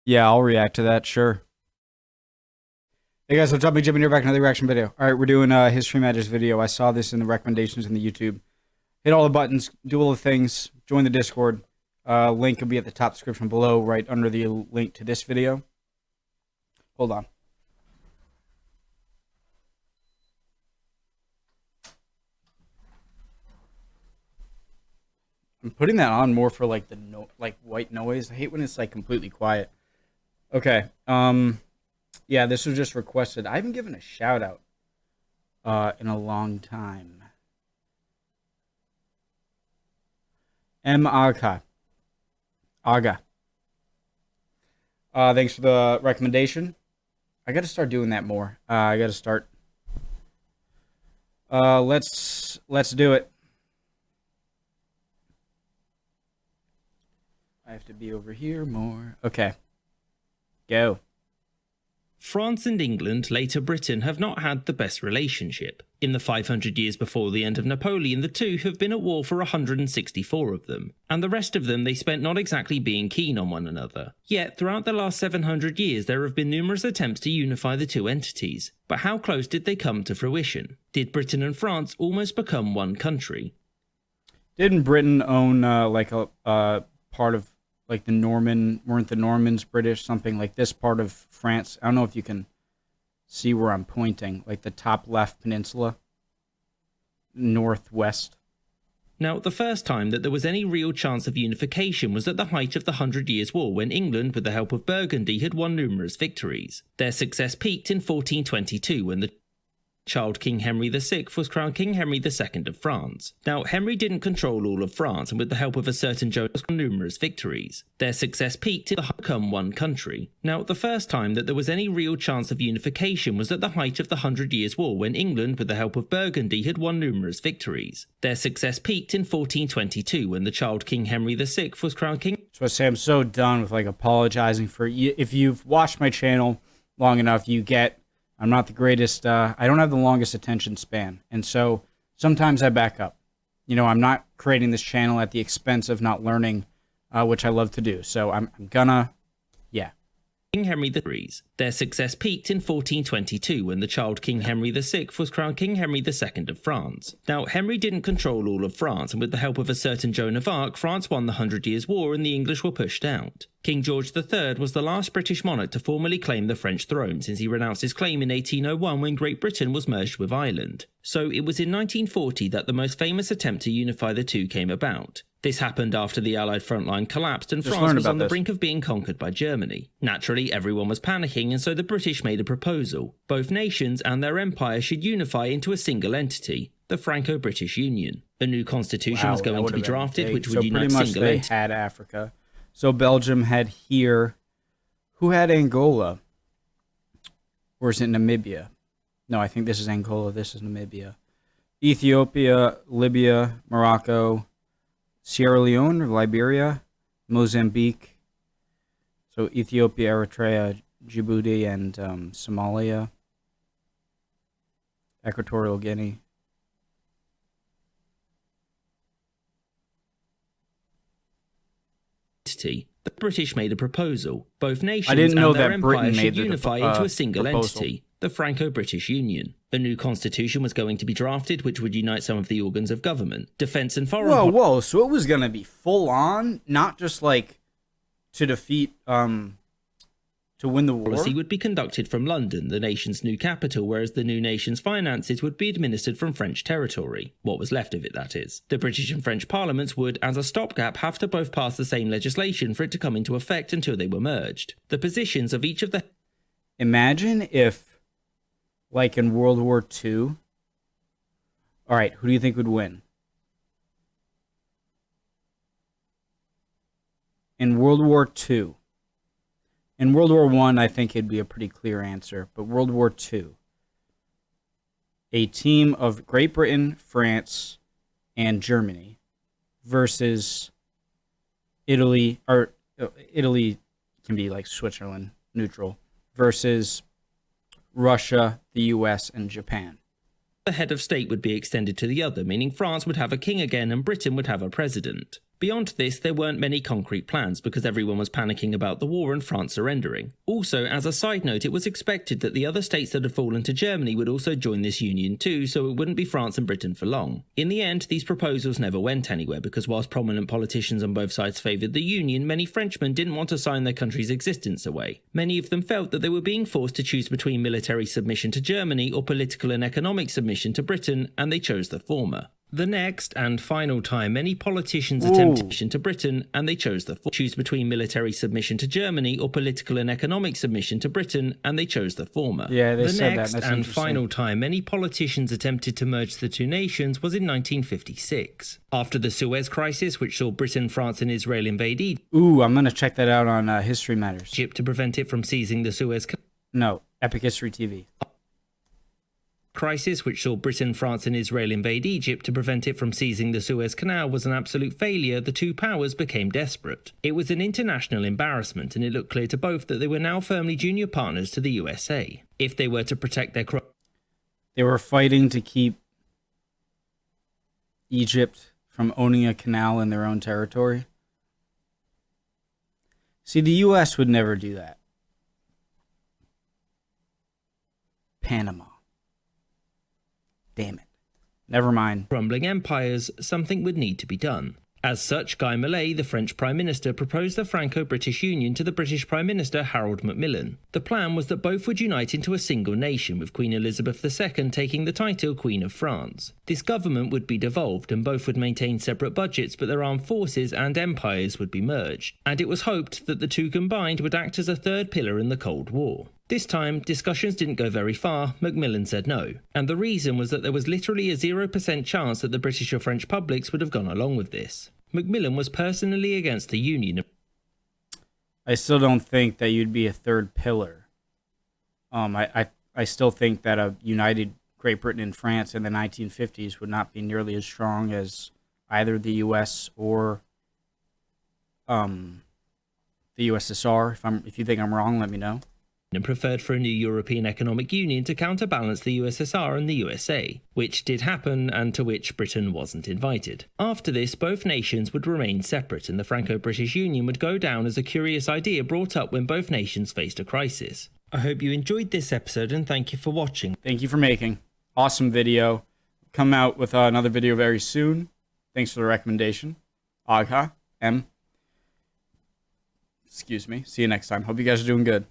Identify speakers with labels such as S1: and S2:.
S1: Yeah, I'll react to that, sure. Hey guys, what's up? McJibbin here, back in another reaction video. Alright, we're doing a History Matters video. I saw this in the recommendations in the YouTube. Hit all the buttons, do all the things, join the Discord. Link will be at the top description below, right under the link to this video. Hold on. I'm putting that on more for like the white noise. I hate when it's like completely quiet. Okay. Yeah, this was just requested. I haven't given a shout out in a long time. Aga. Thanks for the recommendation. I got to start doing that more. I got to start. Let's do it. I have to be over here more. Okay. Go.
S2: France and England, later Britain, have not had the best relationship. In the 500 years before the end of Napoleon, the two have been at war for 164 of them, and the rest of them they spent not exactly being keen on one another. Yet, throughout the last 700 years there have been numerous attempts to unify the two entities, but how close did they come to fruition? Did Britain and France almost become one country?
S1: Didn't Britain own like a part of like the weren't the Normans British, something like this part of France? I don't know if you can see where I'm pointing, like the top left peninsula, northwest.
S2: Now, the first time that there was any real chance of unification was at the height of the 100 Years' War, when England, with the help of Burgundy, had won numerous victories. Their success peaked in 1422, when the child King Henry VI was crowned King Henry II of France. Now, Henry didn't control all of France, and with the help of a certain Jonas won numerous victories. Their success peaked in become one country. Now, the first time that there was any real chance of unification was at the height of the 100 Years' War, when England, with the help of Burgundy, had won numerous victories. Their success peaked in 1422, when the child King Henry VI was crowned King.
S1: So I say I'm so done with like apologizing for you. If you've watched my channel long enough, you get I'm not the greatest, I don't have the longest attention span, and so sometimes I back up. You know, I'm not creating this channel at the expense of not learning, which I love to do, so I'm gonna, yeah.
S2: King Henry III. Their success peaked in 1422, when the child King Henry VI was crowned King Henry II of France. Now, Henry didn't control all of France, and with the help of a certain Joan of Arc, France won the 100 Years' War and the English were pushed out. King George III was the last British monarch to formally claim the French throne, since he renounced his claim in 1801 when Great Britain was merged with Ireland. So it was in 1940 that the most famous attempt to unify the two came about. This happened after the Allied front line collapsed and France was on the brink of being conquered by Germany. Naturally, everyone was panicking, and so the British made a proposal. Both nations and their empire should unify into a single entity, the Franco-British Union. A new constitution was going to be drafted, which would unite single entities.
S1: They had Africa. So Belgium had here. Who had Angola? Or is it Namibia? No, I think this is Angola. This is Namibia. Ethiopia, Libya, Morocco, Sierra Leone or Liberia, Mozambique. So Ethiopia, Eritrea, Djibouti, and Somalia. Equatorial Guinea.
S2: The British made a proposal. Both nations and their empire should unify into a single entity, the Franco-British Union. A new constitution was going to be drafted, which would unite some of the organs of government, defense and foreign policy.
S1: Whoa, so it was going to be full on, not just like to defeat, to win the war?
S2: Policy would be conducted from London, the nation's new capital, whereas the new nation's finances would be administered from French territory. What was left of it, that is. The British and French parliaments would, as a stopgap, have to both pass the same legislation for it to come into effect until they were merged. The positions of each of the...
S1: Imagine if, like in World War II... Alright, who do you think would win? In World War II... In World War I, I think it'd be a pretty clear answer. But World War II, a team of Great Britain, France, and Germany versus Italy, or Italy can be like Switzerland, neutral, versus Russia, the US, and Japan.
S2: The head of state would be extended to the other, meaning France would have a king again and Britain would have a president. Beyond this, there weren't many concrete plans because everyone was panicking about the war and France surrendering. Also, as a side note, it was expected that the other states that had fallen to Germany would also join this union too, so it wouldn't be France and Britain for long. In the end, these proposals never went anywhere because whilst prominent politicians on both sides favoured the union, many Frenchmen didn't want to sign their country's existence away. Many of them felt that they were being forced to choose between military submission to Germany or political and economic submission to Britain, and they chose the former. The next and final time many politicians attempted to Britain, and they chose the choose between military submission to Germany or political and economic submission to Britain, and they chose the former.
S1: Yeah, they said that.
S2: Next
S1: That's
S2: and final time many politicians attempted to merge the two nations was in 1956. After the Suez Crisis, which saw Britain, France and Israel invade Egypt.
S1: Ooh, I'm going to check that out on History Matters.
S2: To prevent it from seizing the Suez Canal.
S1: No, Epic History TV.
S2: Crisis, which saw Britain, France and Israel invade Egypt to prevent it from seizing the Suez Canal, was an absolute failure. The two powers became desperate. It was an international embarrassment, and it looked clear to both that they were now firmly junior partners to the USA. If they were to protect their
S1: They were fighting to keep Egypt from owning a canal in their own territory. See, the US would never do that. Panama. Damn it. Never mind.
S2: crumbling empires, something would need to be done. As such, Guy Mollet, the French Prime Minister, proposed the Franco-British Union to the British Prime Minister Harold Macmillan. The plan was that both would unite into a single nation, with Queen Elizabeth II taking the title Queen of France. This government would be devolved, and both would maintain separate budgets, but their armed forces and empires would be merged. And it was hoped that the two combined would act as a third pillar in the Cold War. This time, discussions didn't go very far. Macmillan said no. And the reason was that there was literally a 0% chance that the British or French publics would have gone along with this. Macmillan was personally against the union.
S1: I still don't think that you'd be a third pillar. I still think that a united Great Britain and France in the 1950s would not be nearly as strong as either the US or the USSR. If you think I'm wrong, let me know.
S2: And preferred for a new European Economic Union to counterbalance the USSR and the USA, which did happen and to which Britain wasn't invited. After this, both nations would remain separate and the Franco-British Union would go down as a curious idea brought up when both nations faced a crisis. I hope you enjoyed this episode and thank you for watching.
S1: Thank you for making. Awesome video. Come out with another video very soon. Thanks for the recommendation. Agha M. Excuse me. See you next time. Hope you guys are doing good.